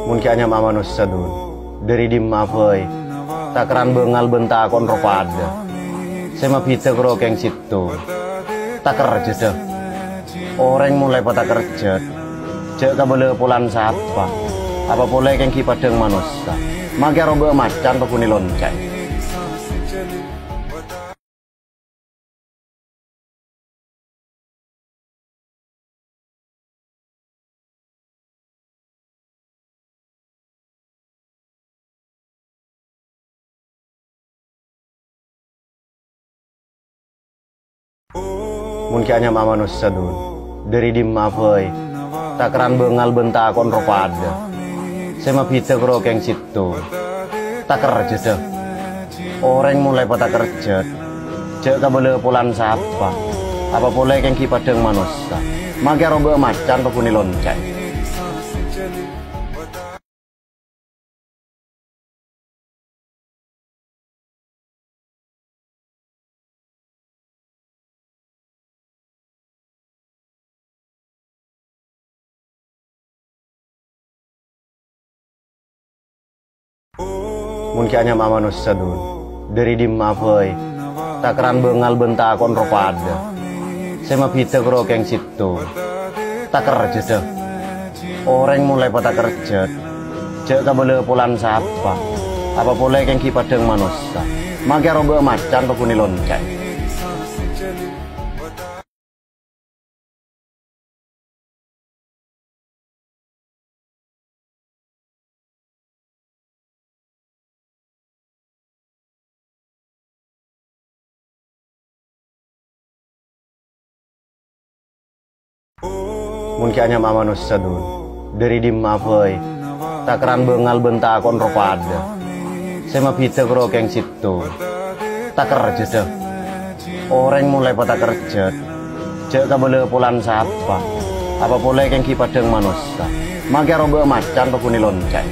Mungkin mama nusadun dari dimma voi takran bengal benta kon ropada sema pita kerokeng situ tak kerja deh orang mulai pada kerja cek kabel pulan siapa apa boleh keng kipadeng manusia maka roba macan pakuni lonceng. Mungkin mama nusadun dari dimma voi takran bengal benta kon ropada sema pita kerokeng situ tak kerja deh orang mulai pada kerja cek kabel pulan siapa apa boleh keng kipadeng manusia maka roba macan pakuni lonceng. Mungkin mama nusadun dari dimma voi takran bengal benta kon ropada sema pita kerokeng situ tak kerja deh orang mulai pada kerja cek kabel pulan siapa apa boleh keng kipadeng manusia maka roba macan pakuni lonceng. Mungkin mama nusadun dari dimma voi takran bengal benta kon ropada sema pita kerokeng situ tak kerja deh orang mulai pada kerja cek kabel pulan siapa apa boleh keng kipadeng manusia maka roba macan pakuni lonceng.